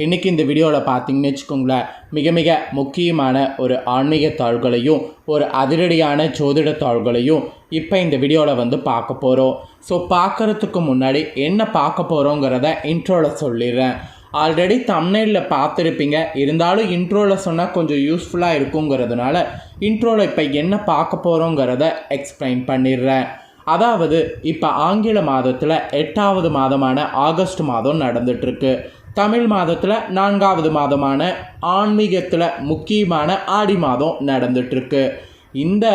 இன்றைக்கி இந்த வீடியோவில் பார்த்தீங்கன்னு வச்சுக்கோங்களேன், மிக மிக முக்கியமான ஒரு ஆன்மீக தாள்களையும் ஒரு அதிரடியான ஜோதிட தாள்களையும் இப்போ இந்த வீடியோவில் பார்க்க போகிறோம். ஸோ பார்க்குறதுக்கு முன்னாடி என்ன பார்க்க போகிறோங்கிறத இன்ட்ரோவில் சொல்லிடுறேன். ஆல்ரெடி தம்ப்நெயிலில் பார்த்துருப்பீங்க, இருந்தாலும் இன்ட்ரோவில் சொன்னால் கொஞ்சம் யூஸ்ஃபுல்லாக இருக்குங்கிறதுனால இன்ட்ரோவில் இப்போ என்ன பார்க்க போகிறோங்கிறத எக்ஸ்பிளைன் பண்ணிடுறேன். அதாவது இப்போ ஆங்கில மாதத்தில் 8வது மாதமான ஆகஸ்ட் மாதம் நடந்துகிட்ருக்கு. தமிழ் மாதத்தில் 4வது மாதமான ஆன்மீகத்தில் முக்கியமான ஆடி மாதம் நடந்துகிட்ருக்கு. இந்த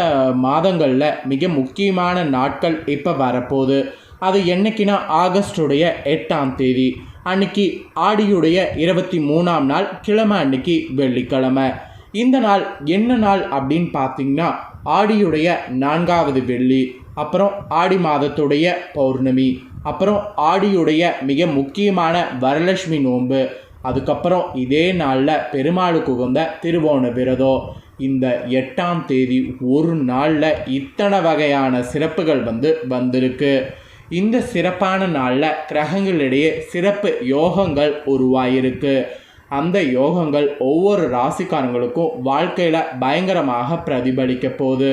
மாதங்களில் மிக முக்கியமான நாட்கள் இப்போ வரப்போகுது. அது என்னைக்குன்னா ஆகஸ்டுடைய 8ஆம் தேதி அன்னைக்கு ஆடியுடைய 23ஆம் நாள் கிழமை, அன்னைக்கு வெள்ளிக்கிழமை. இந்த நாள் என்ன நாள் அப்படின்னு பார்த்தீங்கன்னா ஆடியுடைய 4வது வெள்ளி, அப்புறம் ஆடி மாதத்துடைய பௌர்ணமி, அப்புறம் ஆடியுடைய மிக முக்கியமான வரலட்சுமி நோன்பு, அதுக்கப்புறம் இதே நாளில் பெருமாளுக்கு உகந்த திருவோண விரதம். இந்த 8ஆம் தேதி ஒரு நாளில் இத்தனை வகையான சிறப்புகள் வந்திருக்கு. இந்த சிறப்பான நாளில் கிரகங்களிடையே சிறப்பு யோகங்கள் உருவாயிருக்கு. அந்த யோகங்கள் ஒவ்வொரு ராசிக்காரங்களுக்கும் வாழ்க்கையில் பயங்கரமாக பிரதிபலிக்க போகுது.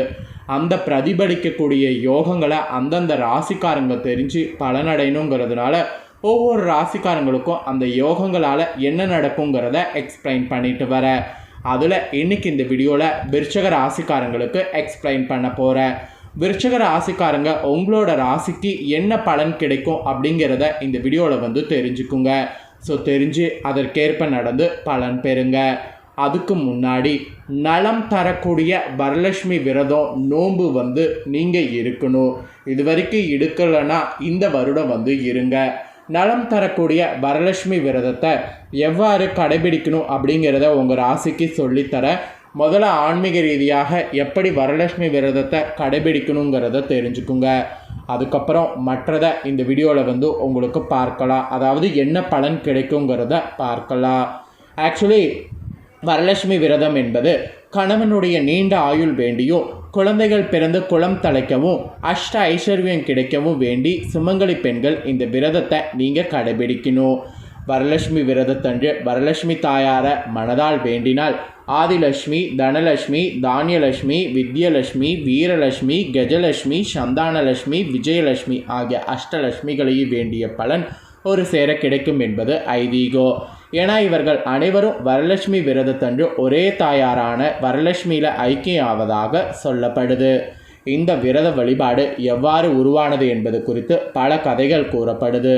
அந்த பிரதிபலிக்கக்கூடிய யோகங்களை அந்தந்த ராசிக்காரங்க தெரிஞ்சு பலனடையணுங்கிறதுனால ஒவ்வொரு ராசிக்காரங்களுக்கும் அந்த யோகங்களால் என்ன நடக்குங்கிறத எக்ஸ்பிளைன் பண்ணிட்டு வர. அதில் இன்றைக்கி இந்த வீடியோவில் விருச்சக ராசிக்காரங்களுக்கு எக்ஸ்பிளைன் பண்ண போகிறேன். விருச்சக ராசிக்காரங்க உங்களோட ராசிக்கு என்ன பலன் கிடைக்கும் அப்படிங்கிறத இந்த வீடியோவில் தெரிஞ்சுக்குங்க. ஸோ தெரிஞ்சு அதற்கேற்ப நடந்து பலன் பெறுங்க. அதுக்கு முன்னாடி நலம் தரக்கூடிய வரலட்சுமி விரதம் நோன்பு நீங்கள் இருக்கணும். இது வரைக்கும் எடுக்கலைன்னா இந்த வருடம் இருங்க. நலம் தரக்கூடிய வரலட்சுமி விரதத்தை எவ்வாறு கடைபிடிக்கணும் அப்படிங்கிறத உங்கள் ராசிக்கு சொல்லித்தர. முதல்ல ஆன்மீக ரீதியாக எப்படி வரலட்சுமி விரதத்தை கடைபிடிக்கணுங்கிறத தெரிஞ்சுக்குங்க. அதுக்கப்புறம் மற்றதை இந்த வீடியோவில் உங்களுக்கு பார்க்கலாம். அதாவது என்ன பலன் கிடைக்குங்கிறத பார்க்கலாம். ஆக்சுவலி வரலட்சுமி விரதம் என்பது கணவனுடைய நீண்ட ஆயுள் வேண்டியும் குழந்தைகள் பிறந்து குளம் தலைக்கவும் அஷ்ட ஐஸ்வர்யம் கிடைக்கவும் வேண்டி சுமங்கலி பெண்கள் இந்த விரதத்தை நீங்கள் கடைபிடிக்கணும். வரலட்சுமி விரதத்தன்று வரலட்சுமி தாயாரை மனதால் வேண்டினால் ஆதிலட்சுமி, தனலட்சுமி, தானியலட்சுமி, வித்யலட்சுமி, வீரலட்சுமி, கஜலட்சுமி, சந்தானலட்சுமி, விஜயலட்சுமி ஆகிய அஷ்டலட்சுமிகளையும் வேண்டிய பலன் ஒரு சேர கிடைக்கும் என்பது ஐதீகம். ஏன்னா இவர்கள் அனைவரும் வரலட்சுமி விரதத்தன்று ஒரே தாயாரான வரலட்சுமியில் ஐக்கியம் ஆவதாக சொல்லப்படுது. இந்த விரத வழிபாடு எவ்வாறு உருவானது என்பது குறித்து பல கதைகள் கூறப்படுது.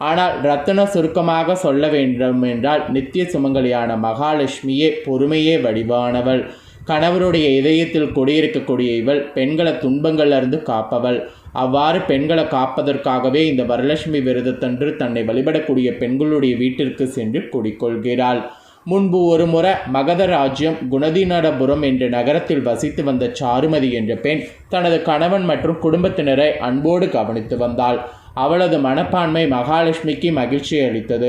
ஆனால் ரத்தின சுருக்கமாக சொல்ல வேண்டும் என்றால் நித்திய சுமங்கலியான மகாலட்சுமியே பொறுமையே வடிவானவள். கணவருடைய இதயத்தில் குடியிருக்கக்கூடிய இவள் பெண்களை துன்பங்களிலிருந்து காப்பவள். அவ்வாறு பெண்களை காப்பதற்காகவே இந்த வரலட்சுமி விரதத்தன்று தன்னை வழிபடக்கூடிய பெண்களுடைய வீட்டிற்கு சென்று குடிக்கொள்கிறாள். முன்பு ஒரு முறை மகத ராஜ்யம் குணதிநடபுரம் என்ற நகரத்தில் வசித்து வந்த சாருமதி என்ற பெண் தனது கணவன் மற்றும் குடும்பத்தினரை அன்போடு கவனித்து வந்தாள். அவளது மனப்பான்மை மகாலட்சுமிக்கு மகிழ்ச்சி அளித்தது.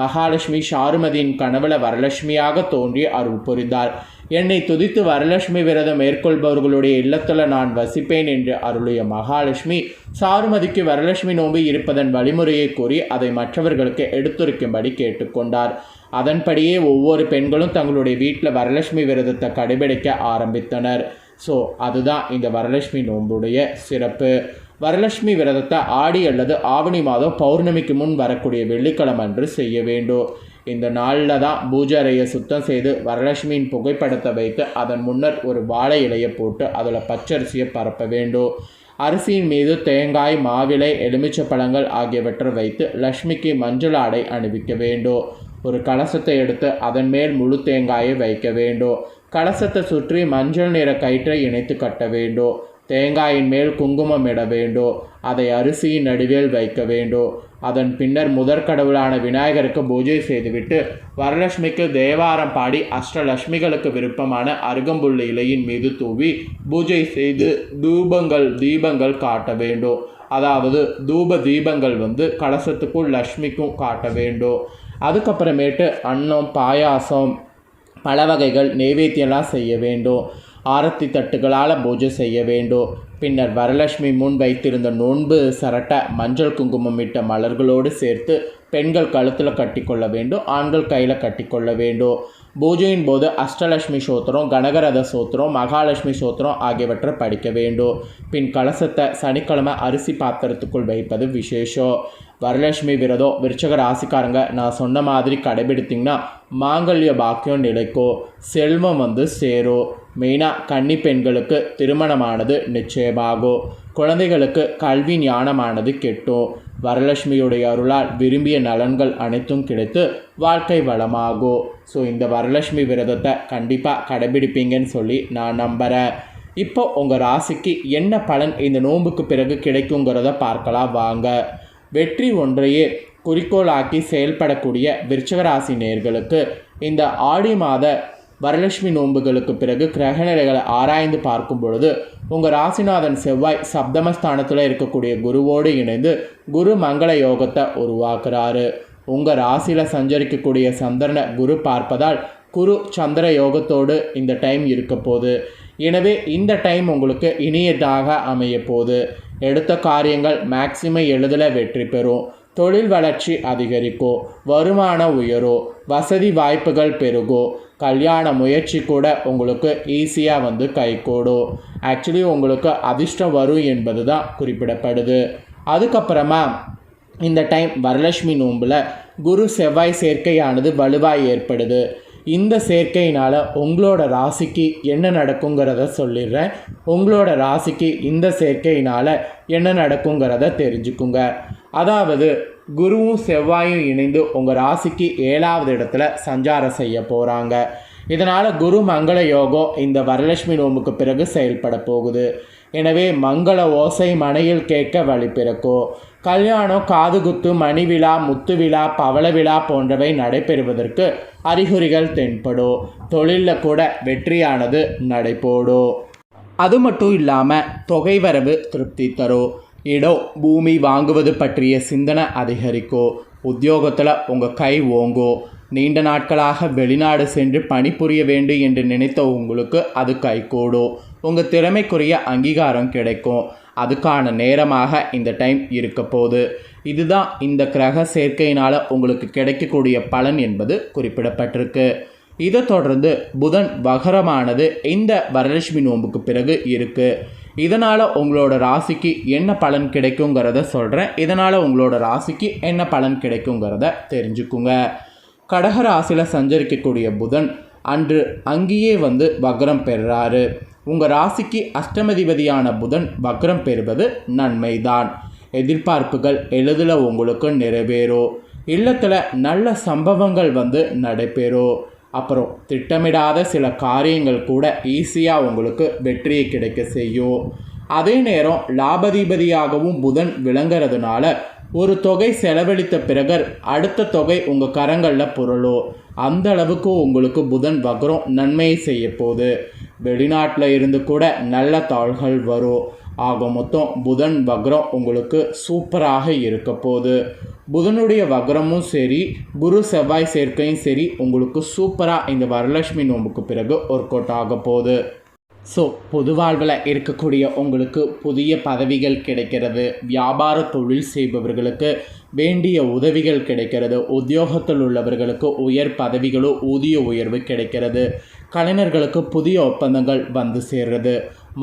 மகாலட்சுமி சாருமதியின் கனவுல வரலட்சுமியாக தோன்றி அருள் புரிந்தார். என்னை துதித்து வரலட்சுமி விரதம் மேற்கொள்பவர்களுடைய இல்லத்தில் நான் வசிப்பேன் என்று அருளிய மகாலட்சுமி சாருமதிக்கு வரலட்சுமி நோன்பு இருப்பதன் வழிமுறையை கூறி அதை மற்றவர்களுக்கு எடுத்துரைக்கும்படி கேட்டுக்கொண்டார். அதன்படியே ஒவ்வொரு பெண்களும் தங்களுடைய வீட்டில் வரலட்சுமி விரதத்தை கடைபிடிக்க ஆரம்பித்தனர். ஸோ அதுதான் இந்த வரலட்சுமி நோன்புடைய சிறப்பு. வரலட்சுமி விரதத்தை ஆடி அல்லது ஆவணி மாதம் பௌர்ணமிக்கு முன் வரக்கூடிய வெள்ளிக்கிழமை அன்று செய்ய வேண்டும். இந்த நாளில் தான் பூஜை அறையை சுத்தம் செய்து வரலட்சுமியின் புகைப்படத்தை வைத்து அதன் முன்னர் ஒரு வாழை இலையை போட்டு அதில் பச்சரிசியை பரப்ப வேண்டும். அரிசியின் மீது தேங்காய், மாவிலை, எலுமிச்சை பழங்கள் ஆகியவற்றை வைத்து லட்சுமிக்கு மஞ்சள் ஆடை அணிவிக்க வேண்டும். ஒரு கலசத்தை எடுத்து அதன் மேல் முழு தேங்காயை வைக்க வேண்டும். கலசத்தை சுற்றி மஞ்சள் நிற கயிற்றை இணைத்து கட்ட வேண்டும். தேங்காயின் மேல் குங்குமம் இட வேண்டும். அதை அரிசியின் நடுவில் வைக்க வேண்டும். அதன் பின்னர் முதற்கடவுளான விநாயகருக்கு பூஜை செய்துவிட்டு வரலட்சுமிக்கு தேவாரம் பாடி அஷ்டலட்சுமிகளுக்கு விருப்பமான அருகம்புல் இலையின் மீது தூவி பூஜை செய்து தீபங்கள் காட்ட வேண்டும். அதாவது தூப தீபங்கள் கலசத்துக்கும் லட்சுமிக்கும் காட்ட வேண்டும். அதுக்கப்புறமேட்டு அன்னம், பாயாசம், பல வகைகள் நெய்வேத்தியெல்லாம் செய்ய வேண்டும். ஆரத்தி தட்டுகளால் பூஜை செய்ய வேண்டும். பின்னர் வரலட்சுமி முன் வைத்திருந்த நோன்பு சரட்ட மஞ்சள் குங்குமம் இட்ட மலர்களோடு சேர்த்து பெண்கள் கழுத்தில் கட்டிக்கொள்ள வேண்டும், ஆண்கள் கையில் கட்டிக்கொள்ள வேண்டும். பூஜையின் போது அஷ்டலட்சுமி சோத்திரம், கனகரத சோத்திரம், மகாலட்சுமி சோத்திரம் ஆகியவற்றை படிக்க வேண்டும். பின் கலசத்தை சனிக்கிழமை அரிசி பாத்திரத்துக்குள் வைப்பது விசேஷம். வரலட்சுமி விரதம் விருச்சக ராசிக்காரங்க நான் சொன்ன மாதிரி கடைபிடித்திங்கன்னா மாங்கல்ய பாக்கியம் நிலைக்கும், செல்வம் சேரும். மெயினாக கன்னி பெண்களுக்கு திருமணமானது நிச்சயமாகும். குழந்தைகளுக்கு கல்வி ஞானமானது கெட்டும். வரலட்சுமியுடைய அருளால் விரும்பிய நலன்கள் அனைத்தும் கிடைத்து வாழ்க்கை வளமாகும். ஸோ இந்த வரலட்சுமி விரதத்தை கண்டிப்பாக கடைபிடிப்பீங்கன்னு சொல்லி நான் நம்புகிறேன். இப்போ உங்கள் ராசிக்கு என்ன பலன் இந்த நோன்புக்கு பிறகு கிடைக்குங்கிறத பார்க்கலாம் வாங்க. வெற்றி ஒன்றையே குறிக்கோளாக்கி செயல்படக்கூடிய விருச்சிக ராசி நேயர்களுக்கு இந்த ஆடி மாத வரலட்சுமி நோன்புகளுக்கு பிறகு கிரகநிலைகளை ஆராய்ந்து பார்க்கும் பொழுது உங்கள் ராசிநாதன் செவ்வாய் சப்தமஸ்தானத்தில் இருக்கக்கூடிய குருவோடு இணைந்து குரு மங்கள யோகத்தை உருவாக்குறாரு. உங்கள் ராசியில் சஞ்சரிக்கக்கூடிய சந்திரனை குரு பார்ப்பதால் குரு சந்திர யோகத்தோடு இந்த டைம் இருக்க போகுது. எனவே இந்த டைம் உங்களுக்கு இனியதாக அமைய போகுது. எடுத்த காரியங்கள் மேக்சிமம் எளிதில் வெற்றி பெறும். தொழில் வளர்ச்சி அதிகரிக்கும், வருமானம் உயரும், வசதி வாய்ப்புகள் பெருகும். கல்யாண முயற்சி கூட உங்களுக்கு ஈஸியாக கைகூடும். ஆக்சுவலி உங்களுக்கு அதிர்ஷ்டம் வரும் என்பது தான் குறிப்பிடப்படுது. அதுக்கப்புறமா இந்த டைம் வரலட்சுமி நோம்பில் குரு செவ்வாய் சேர்க்கையானது வலுவாக ஏற்படுது. இந்த சேர்க்கையினால் உங்களோட ராசிக்கு என்ன நடக்குங்கிறத சொல்லிடுறேன். உங்களோட ராசிக்கு இந்த சேர்க்கையினால் என்ன நடக்குங்கிறத தெரிஞ்சுக்குங்க. அதாவது குருவும் செவ்வாயும் இணைந்து உங்கள் ராசிக்கு 7வது இடத்துல சஞ்சாரம் செய்ய போகிறாங்க. இதனால் குரு மங்கள யோகம் இந்த வரலட்சுமி நோம்புக்கு பிறகு செயல்பட போகுது. எனவே மங்கள ஓசை மனையில் கேட்க வழி பிறக்கும். கல்யாணம், காதுகுத்து, மணி விழா, முத்து விழா, பவள விழா போன்றவை நடைபெறுவதற்கு அறிகுறிகள் தென்படும். தொழிலில் கூட வெற்றியானது நடைபோடும். அது மட்டும் இல்லாமல் தொகை வரவு திருப்தி தரும். இடம் பூமி வாங்குவது பற்றிய சிந்தனை அதிகரிக்கும். உத்தியோகத்தில் உங்கள் கை ஓங்கும். நீண்ட நாட்களாக வெளிநாடு சென்று பணிபுரிய வேண்டும் என்று நினைத்த உங்களுக்கு அது கைகூடும். உங்கள் திறமைக்குரிய அங்கீகாரம் கிடைக்கும். அதுக்கான நேரமாக இந்த டைம் இருக்க போகுது. இதுதான் இந்த கிரக சேர்க்கையினால் உங்களுக்கு கிடைக்கக்கூடிய பலன் என்பது குறிப்பிடப்பட்டிருக்கு. இதை தொடர்ந்து புதன் வகரமானது இந்த வரலட்சுமி நோன்புக்கு பிறகு இருக்குது. இதனால் உங்களோட ராசிக்கு என்ன பலன் கிடைக்குங்கிறத சொல்கிறேன். இதனால் உங்களோட ராசிக்கு என்ன பலன் கிடைக்குங்கிறத தெரிஞ்சுக்குங்க. கடக ராசியில் சஞ்சரிக்கக்கூடிய புதன் அன்று அங்கேயே வக்ரம் பெறுறாரு. உங்கள் ராசிக்கு அஷ்டமதிபதியான புதன் வக்ரம் பெறுவது நன்மைதான். எதிர்பார்ப்புகள் எளிதில் உங்களுக்கு நிறைவேறும். இல்லத்தில் நல்ல சம்பவங்கள் நடைபெறும். அப்புறம் திட்டமிடாத சில காரியங்கள் கூட ஈஸியாக உங்களுக்கு வெற்றியை கிடைக்க செய்யும். அதே நேரம் லாபதிபதியாகவும் புதன் விளங்குறதுனால ஒரு தொகை செலவழித்த பிறகு அடுத்த தொகை உங்கள் கரங்களில் புரளும். அந்த அளவுக்கு உங்களுக்கு புதன் வக்ரம் நன்மையை செய்ய போகுது. வெளிநாட்டில் இருந்து கூட நல்ல தாள்கள் வரும். ஆக மொத்தம் புதன் வக்ரம் உங்களுக்கு சூப்பராக இருக்க போகுது. புதனுடைய வக்ரமும் சரி, குரு செவ்வாய் சேர்க்கையும் சரி உங்களுக்கு சூப்பராக இந்த வரலட்சுமி நோம்புக்கு பிறகு ஒர்க் அவுட் ஆக போகுது. ஸோ பொது வாழ்வில் இருக்கக்கூடிய உங்களுக்கு புதிய பதவிகள் கிடைக்கிறது. வியாபார தொழில் செய்பவர்களுக்கு வேண்டிய உதவிகள் கிடைக்கிறது. உத்தியோகத்தில் உள்ளவர்களுக்கு உயர் பதவிகளோ ஊதிய உயர்வு கிடைக்கிறது. கலைஞர்களுக்கு புதிய ஒப்பந்தங்கள் சேர்றது.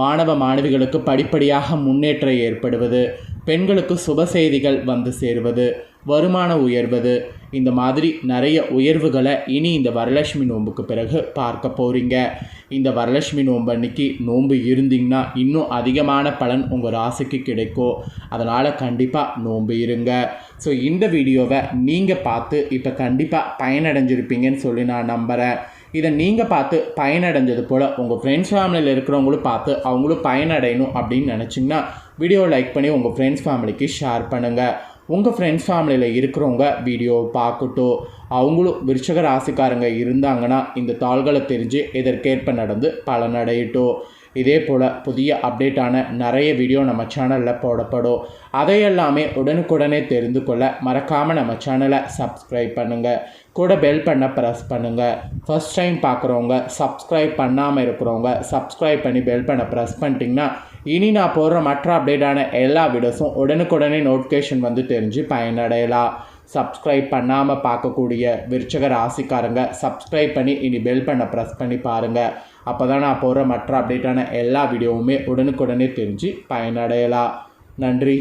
மாணவ மாணவிகளுக்கு படிப்படியாக முன்னேற்றம் ஏற்படுவது. பெண்களுக்கு சுப செய்திகள் சேருவது. வருமான உயர்வது. இந்த மாதிரி நிறைய உயர்வுகளை இனி இந்த வரலட்சுமி நோம்புக்கு பிறகு பார்க்க போகிறீங்க. இந்த வரலட்சுமி நோம்பு அன்னைக்கு நோன்பு இருந்தீங்கன்னா இன்னும் அதிகமான பலன் உங்கள் ராசிக்கு கிடைக்கும். அதனால் கண்டிப்பாக நோன்பு இருங்க. ஸோ இந்த வீடியோவை நீங்கள் பார்த்து இப்போ கண்டிப்பாக பயனடைஞ்சிருப்பீங்கன்னு சொல்லி நான் நம்புகிறேன். இதை நீங்கள் பார்த்து பயனடைஞ்சது போல் உங்கள் ஃப்ரெண்ட்ஸ் ஃபேமிலியில் இருக்கிறவங்களும் பார்த்து அவங்களும் பயனடையணும் அப்படின்னு நினச்சிங்கன்னா வீடியோவை லைக் பண்ணி உங்கள் ஃப்ரெண்ட்ஸ் ஃபேமிலிக்கு ஷேர் பண்ணுங்கள். உங்கள் ஃப்ரெண்ட்ஸ் ஃபேமிலியில் இருக்கிறவங்க வீடியோவை பார்க்கட்டும். அவங்களும் விருச்சிக ராசிக்காரங்க இருந்தாங்கன்னா இந்த தாள்களை தெரிஞ்சு இதற்கேற்ப நடந்து பலனடையட்டும். இதே போல் புதிய அப்டேட்டான நிறைய வீடியோ நம்ம சேனலில் போடப்படும். அதையெல்லாமே உடனுக்குடனே தெரிந்து கொள்ள மறக்காமல் நம்ம சேனலை சப்ஸ்கிரைப் பண்ணுங்கள். கூட பெல் பண்ண ப்ரெஸ் பண்ணுங்கள். ஃபஸ்ட் டைம் பார்க்குறவங்க, சப்ஸ்கிரைப் பண்ணாமல் இருக்கிறவங்க சப்ஸ்கிரைப் பண்ணி பெல் பண்ண ப்ரெஸ் பண்ணிட்டிங்கன்னா இனி நான் போடுற மற்ற அப்டேட்டான எல்லா வீடியோஸும் உடனுக்குடனே நோட்டிஃபிகேஷன் தெரிஞ்சு பயனடையலாம். சப்ஸ்கிரைப் பண்ணாமல் பார்க்கக்கூடிய விருச்சிக ராசிக்காரங்க சப்ஸ்கிரைப் பண்ணி இனி பெல் பண்ண ப்ரெஸ் பண்ணி பாருங்கள். அப்போ தான் நான் போடுற மற்ற அப்டேட்டான எல்லா வீடியோவுமே உடனுக்குடனே தெரிஞ்சு பயனடையலாம். நன்றி.